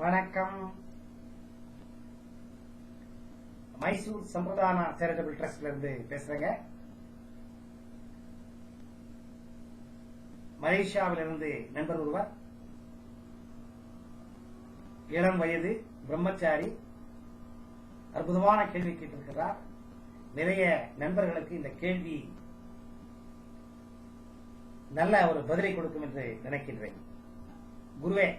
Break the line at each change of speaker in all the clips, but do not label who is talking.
வணக்கம். மைசூர் சம்பிரதான சேரிட்டபிள் ட்ரஸ்ட்ல இருந்து பேசுறேங்க. மலேசியாவிலிருந்து நண்பர் ஒருவர், இளம் வயது பிரம்மச்சாரி, அற்புதமான கேள்வி கேட்டிருக்கிறார். நிறைய நண்பர்களுக்கு இந்த கேள்வி நல்ல ஒரு பதிலை கொடுக்கும் என்று நினைக்கின்றேன். குருவே,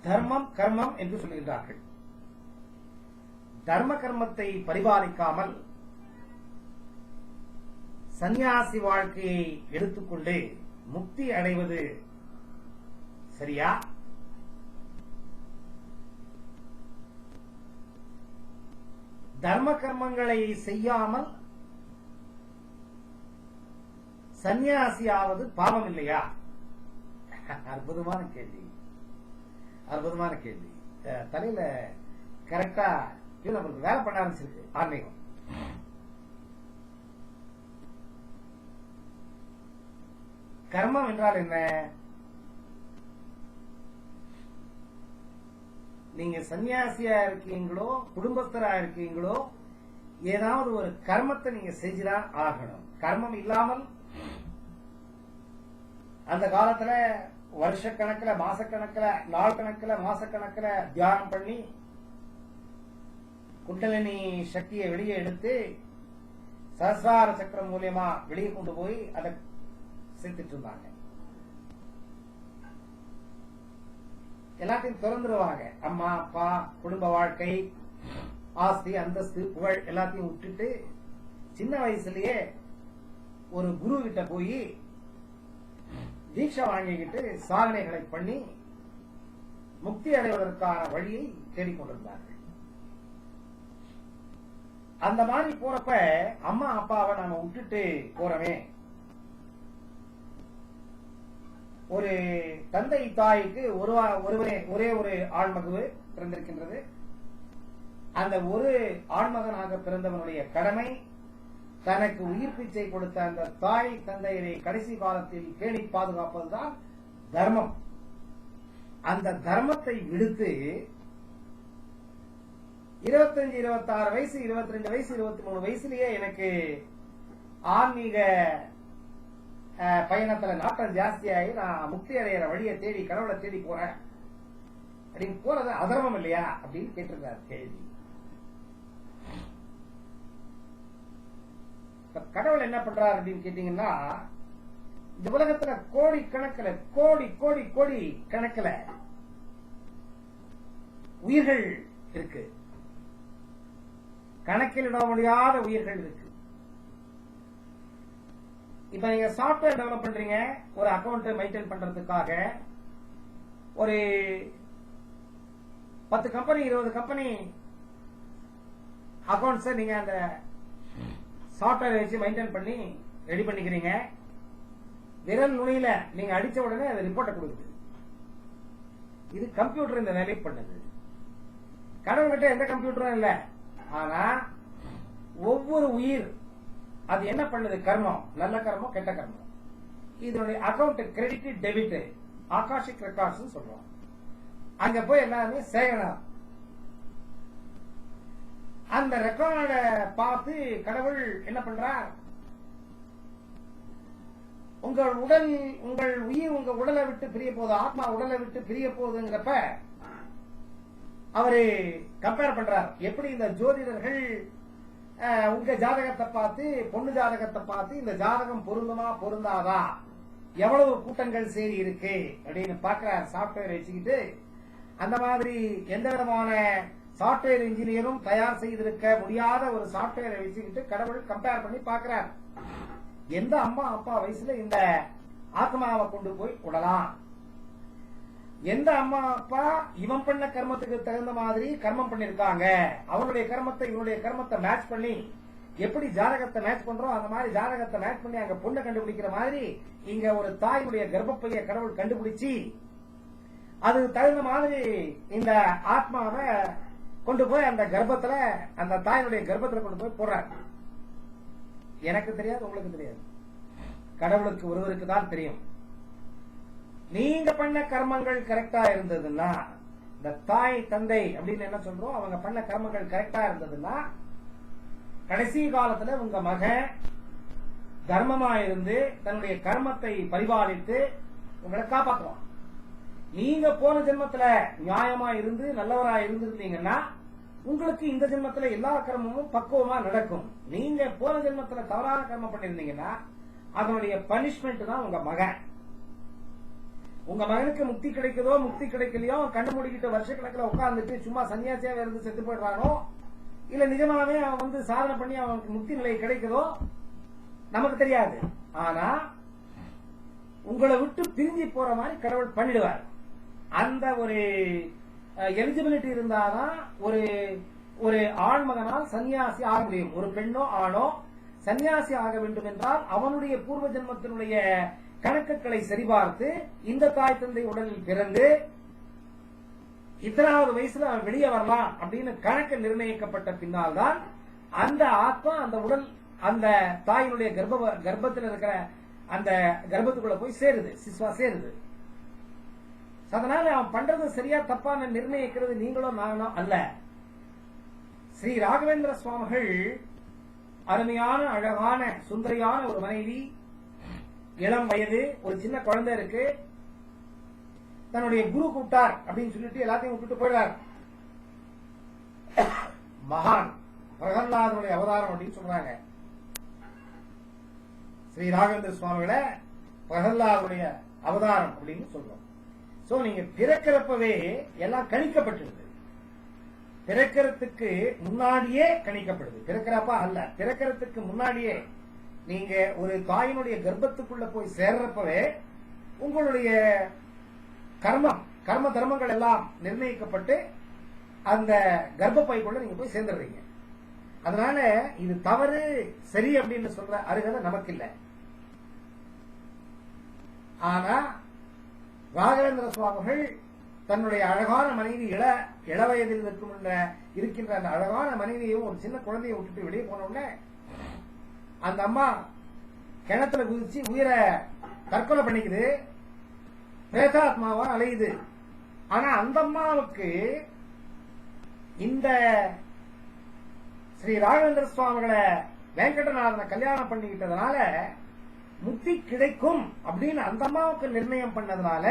தர்மம் கர்மம் என்று சொல்லுகின்றார்கள். தர்ம கர்மத்தை பரிபாலிக்காமல் சந்நியாசி வாழ்க்கையை எடுத்துக்கொண்டு முக்தி அடைவது சரியா? தர்ம கர்மங்களை செய்யாமல் சந்நியாசியாவது பாவம் இல்லையா? அற்புதமான கேள்வி, அற்புதமான கேள்வி. தலையில கரெக்டா நம்மளுக்கு வேலை பண்ண ஆரம்பிச்சிருக்கு ஆன்மீகம். கர்மம் என்றால் என்ன? நீங்க சன்னியாசியா இருக்கீங்களோ குடும்பஸ்தரா இருக்கீங்களோ, ஏதாவது ஒரு கர்மத்தை நீங்க செஞ்சுதான் ஆகணும். கர்மம் இல்லாமல் அந்த காலத்துல வருஷக்கணக்கில், மாசக்கணக்கில், நாள் கணக்கில், மாசக்கணக்கில் தியானம் பண்ணி குண்டலினி சக்தியை வெளியே எடுத்து சஹஸ்ரார சக்கரம் மூலியமா வெளியே கொண்டு போய் அதை செஞ்சுட்டு இருந்தாங்க. எல்லாத்தையும் திறந்துருவாங்க. அம்மா அப்பா, குடும்ப வாழ்க்கை, ஆஸ்தி, அந்தஸ்து, புகழ் எல்லாத்தையும் விட்டுட்டு சின்ன வயசுலயே ஒரு குரு கிட்ட போய் தீட்சை வாங்கிக்கிட்டு சாதனைகளை பண்ணி முக்தி அடைவதற்கான வழியை தேடிக்கொண்டிருந்தார்கள். அந்த மாதிரி போறப்ப அம்மா அப்பாவை நாம விட்டுட்டு போறவே, ஒரு தந்தை தாய்க்கு ஒரே ஒரு ஆண்மகவு பிறந்திருக்கின்றது. அந்த ஒரு ஆண்மகனாக பிறந்தவனுடைய கடமை தனக்கு உயிர் பிச்சை கொடுத்த அந்த தாய் தந்தையரை கடைசி காலத்தில் பேணி பாதுகாப்பதுதான் தர்மம். அந்த தர்மத்தை விடுத்து 25, 26 வயசு, 22 வயசு, 23 வயசுலயே எனக்கு ஆன்மீக பயணத்துல நாட்டம் ஜாஸ்தியாகி நான் முக்தி அடைகிற வழியை தேடி, கடவுளை தேடி போறேன் அப்படின்னு போறது அதர்மம் இல்லையா அப்படின்னு கேட்டிருக்காரு கேள்வி. கடவுள் என்ன பண்றாரு அப்படின்னு கேட்டீங்கன்னா, இந்த உலகத்துல கோடி கணக்கில், கோடி கோடி கோடி கணக்கில் உயிர்கள் இருக்கு. கணக்கில் இட முடியாத உயிர்கள் இருக்கு. இப்ப நீங்க சாப்ட்வேர் டெவலப் பண்றீங்க, ஒரு அக்கௌண்ட் மெயின்டைன் பண்றதுக்காக ஒரு 10 கம்பெனி 20 கம்பெனி அக்கௌண்ட்ஸ் நீங்க அந்த சாப்ட்வேர் வச்சு மெயின்டைன் பண்ணி ரெடி பண்ணிக்கிறீங்க. விரல் நுனியில நீங்க அடிச்ச உடனே அது ரிப்போர்ட்டை கொடுக்குது. இது கம்ப்யூட்டர் இந்த வேலையை பண்ணுது. கடவுள்கிட்ட எந்த கம்ப்யூட்டரும் இல்ல. ஆனா ஒவ்வொரு உயிர் அது என்ன பண்ணுது? கர்மம், நல்ல கர்மம், கெட்ட கர்மம். இதனுடைய account credit, debit, Akashic records சொல்றோம். அங்க போய் எல்லாமே சேகரம். அந்த ரெக்கார்ட பார்த்து கடவுள் என்ன பண்றார்? உங்கள் உடல், உங்கள் உயிர் உங்க உடலை விட்டு பிரிய போகுது, ஆத்மா உடலை விட்டு பிரிய போகுதுங்கிறப்ப அவரு கம்பேர் பண்றார். எப்படி இந்த ஜோதிடர்கள் உங்க ஜாதகத்தை பார்த்து, பொண்ணு ஜாதகத்தை பார்த்து இந்த ஜாதகம் பொருந்துமா பொருந்தாதா, எவ்வளவு கூட்டங்கள் சேரி இருக்கு அப்படின்னு பாக்குறார் சாப்ட்வேர் வச்சுக்கிட்டு. அந்த மாதிரி எந்த விதமான சாப்ட்வேர் இன்ஜினியரும் தயார் செய்திருக்க முடியாத ஒரு சாப்ட்வேரை வச்சுக்கிட்டு கடவுள் கம்பேர் பண்ணி பாக்குறார். எந்த அம்மா அப்பா வயசுல இந்த ஆத்மாவை கொண்டு போய் விடலாம், எந்த அம்மா அப்பா இவன் பண்ண கர்மத்துக்கு தகுந்த மாதிரி கர்மம் பண்ணிருக்காங்க, அவனுடைய கர்மத்தை இவனுடைய கர்மத்தை மேட்ச் பண்ணி எப்படி ஜாதகத்தை மேட்ச் பண்றோம் அந்த மாதிரி ஜாதகத்தை மேட்ச் பண்ணி அங்க பொண்ணை கண்டுபிடிக்கிற மாதிரி இங்க ஒரு தாயுடைய கர்ப்பப்பைய கடவுள் கண்டுபிடிச்சி அது தகுந்த மாதிரி இந்த ஆத்மாவை கொண்டு போய் அந்த கர்ப்பத்துல, அந்த தாயினுடைய கர்ப்பத்துல கொண்டு போய் போடுறாங்க. எனக்கு தெரியாது, உங்களுக்கு தெரியாது, கடவுளுக்கு ஒருவருக்கு தான் தெரியும். நீங்க பண்ண கர்மங்கள் கரெக்டா இருந்ததுன்னா, இந்த தாய் தந்தை அப்படின்னு என்ன சொல்றோம், அவங்க பண்ண கர்மங்கள் கரெக்டா இருந்ததுன்னா கடைசி காலத்துல உங்க மகன் தர்மமா இருந்து தன்னுடைய கர்மத்தை பரிபாலித்து உங்களை காப்பாற்றுவான். நீங்க போன ஜென்மத்துல நியாயமா இருந்து நல்லவரா இருந்திருந்தீங்கன்னா உங்களுக்கு இந்த ஜென்மத்துல எல்லா கர்மமும் பக்குவமா நடக்கும். நீங்க போன ஜென்மத்துல தவறான கர்மம் பண்ணிருந்தீங்கன்னா அதனுடைய பனிஷ்மெண்ட் தான் உங்க மகன். உங்க மகனுக்கு முக்தி கிடைக்குதோ முக்தி கிடைக்கலையோ, கண்டு மூடிக்கிட்ட வருஷக்கணக்கில் உட்கார்ந்துட்டு சும்மா சன்னியாசியாவே இருந்து செத்து போயிடுறானோ, இல்ல நிஜமாவே அவன் வந்து சாதனை பண்ணி அவனுக்கு முக்தி நிலை கிடைக்குதோ நமக்கு தெரியாது. ஆனா உங்களை விட்டு பிரிஞ்சு போற மாதிரி கடவுள் பண்ணிடுவார். அந்த ஒரு எலிஜிபிலிட்டி இருந்தாதான் ஒரு ஒரு ஆண்மகனால் சன்னியாசி ஆக முடியும். ஒரு பெண்ணோ ஆணோ சன்னியாசி ஆக வேண்டும் என்றால் அவனுடைய பூர்வ ஜென்மத்தினுடைய கணக்குகளை சரிபார்த்து இந்த தாய் தந்தை உடலில் பிறந்து இத்தனாவது வயசுல அவன் வெளியே வரலாம் அப்படின்னு கணக்கு நிர்ணயிக்கப்பட்ட பின்னால் தான் அந்த ஆத்மா அந்த உடல் அந்த தாயினுடைய கர்ப்பத்தில் இருக்கிற அந்த கர்ப்பத்துக்குள்ள போய் சேருது, சிஸ்வா சேருது. அதனால அவன் பண்றது சரியா தப்பான நிர்ணயிக்கிறது நீங்களோ நானோ அல்ல. ஸ்ரீ ராகவேந்திர சுவாமிகள் அருமையான அழகான சுந்தரியான ஒரு மனைவி, இளம் வயது, ஒரு சின்ன குழந்தை இருக்கு. தன்னுடைய குரு கூப்பிட்டார் அப்படின்னு சொல்லிட்டு எல்லாத்தையும் விட்டுட்டு போயிடார். மகான் பிரகல்லாதனுடைய அவதாரம் அப்படின்னு சொல்றாங்க. ஸ்ரீ ராகவேந்திர சுவாமிகளை பிரகல்லாதனுடைய அவதாரம் அப்படின்னு சொல்றோம். சோ நீங்க பிறக்கிறப்பவே எல்லாம் கணிக்கப்பட்டிருது. பிறக்கிறதுக்கு முன்னாடியே கணிக்கப்படுது. பிறக்கிறப்ப அல்ல, பிறக்கிறதுக்கு முன்னாடியே நீங்க ஒரு தாயினுடைய கர்ப்பத்துக்குள்ள போய் சேர்றப்பவே உங்களுடைய கர்ம தர்மங்கள் எல்லாம் நிர்ணயிக்கப்பட்டு அந்த கர்ப்பப்பைக்குள்ள நீங்க போய் சேர்ந்துடுறீங்க. அதனால இது தவறு சரி அப்படின்னு சொல்ற அருகதை நமக்கு இல்லை. ஆனா ராகவேந்திர சுவாமிகள் தன்னுடைய அழகான மனைவி இளவயதில் இருக்கின்ற அந்த அழகான மனைவியையும் ஒரு சின்ன குழந்தையை விட்டுட்டு வெளியே போன உடனே அந்த அம்மா கிணத்துல குதிச்சு உயிரை தற்கொலை பண்ணிக்குது, பிரேதாத்மாவா அலையுது. ஆனா அந்த அம்மாவுக்கு இந்த ஸ்ரீ ராகவேந்திர சுவாமிகளை வெங்கடநாதனை கல்யாணம் பண்ணிக்கிட்டதுனால முக்தி கிடைக்கும் அப்படின்னு அந்த அம்மாவுக்கு நிர்ணயம் பண்ணதுனால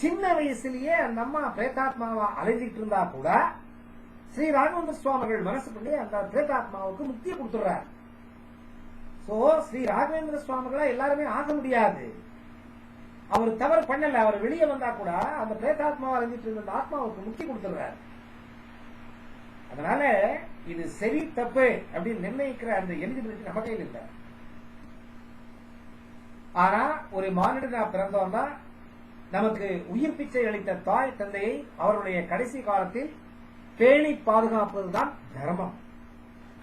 சின்ன வயசுலயே அந்த அம்மா பிரேதாத்மாவா அலைஞ்சிட்டு இருந்தா கூட ஸ்ரீ ராகவேந்திர சுவாமிகள் மனசுக்குள்ளே அந்த பிரேதாத்மாவுக்கு முக்தியை கொடுத்துடுறார். சோ ஸ்ரீ ராகவேந்திர சுவாமிகளா எல்லாருமே ஆக முடியாது. அவர் தவறு பண்ணல, அவர் வெளியே வந்தா கூட அந்த பிரேதாத்மாவா அலைஞ்சிட்டு இருந்த அந்த ஆத்மாவுக்கு முக்தி கொடுத்துடுறார். அதனால இது சரி தப்பு அப்படின்னு நிர்ணயிக்கிற அந்த எலிஜிபிலிட்டி நம்ம கையில் இல்லை. ஆனா ஒரு மானிடனா பிறந்தோம்னா நமக்கு உயிர் பிச்சை அளித்த தாய் தந்தையை அவருடைய கடைசி காலத்தில் பேணி பாதுகாப்பதுதான் தர்மம்.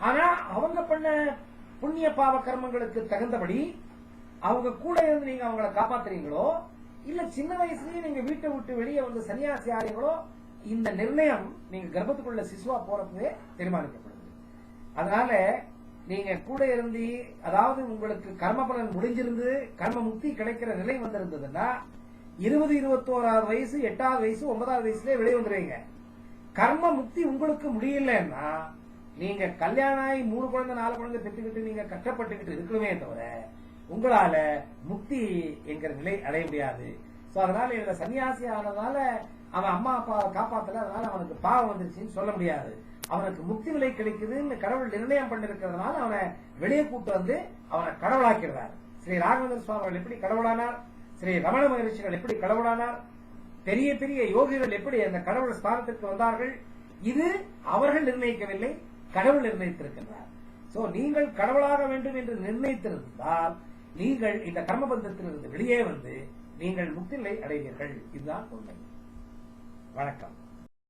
ஆனா அவங்க பண்ண புண்ணிய பாவ கர்மங்களுக்கு தகுந்தபடி அவங்க கூட இருந்து நீங்க அவங்களை காப்பாத்துறீங்களோ இல்ல சின்ன வயசுலயே நீங்க வீட்டை விட்டு வெளியே வந்து சன்னியாசி ஆறீங்களோ, இந்த நிர்ணயம் நீங்க கர்ப்பத்துக்குள்ள சிசுவா போறப்பவே தீர்மானிக்கப்படுது. அதனால நீங்க கூட இருந்து, அதாவது உங்களுக்கு கர்ம பலன் முடிஞ்சிருந்து கர்ம முக்தி கிடைக்கிற நிலை வந்திருந்ததுன்னா 20, 21 வயசு, 8வது வயசு, 9வது வயசுல வெளியே வந்துருவீங்க. கர்ம முக்தி உங்களுக்கு முடியலன்னா நீங்க கல்யாணம் ஆகி 3 குழந்தை 4 குழந்தை பெற்றுக்கிட்டு நீங்க கஷ்டப்பட்டுக்கிட்டு இருக்கணுமே தவிர உங்களால முக்தி என்கிற நிலை அடைய முடியாது. சோ அதனால இதுல சன்னியாசி ஆனதால அவன் அம்மா அப்பாவை காப்பாத்தல, அதனால அவனுக்கு பாவம் வந்துருச்சுன்னு சொல்ல முடியாது. அவனுக்கு முக்தி நிலை கிடைக்குதுன்னு கடவுள் நிர்ணயம் பண்ணிருக்கிறதுனால அவனை வெளியே கூட்டு வந்து அவனை கடவுளாக்கிறார். ஸ்ரீ ராகவேந்திர சுவாமிகள் எப்படி கடவுளானார், ஸ்ரீ ரமண மகரிஷிகள் எப்படி கடவுளானார், பெரிய பெரிய யோகிகள் எப்படி அந்த கடவுள் ஸ்தானத்திற்கு வந்தார்கள், இது அவர்கள் நிர்ணயிக்கவில்லை, கடவுள் நிர்ணயித்திருக்கிறார். சோ நீங்கள் கடவுளாக வேண்டும் என்று நிர்ணயித்திருந்தால் நீங்கள் இந்த கர்மபந்தத்திலிருந்து வெளியே வந்து நீங்கள் முக்தி நிலை அடைவீர்கள். இதுதான் உண்மை. வணக்கம்.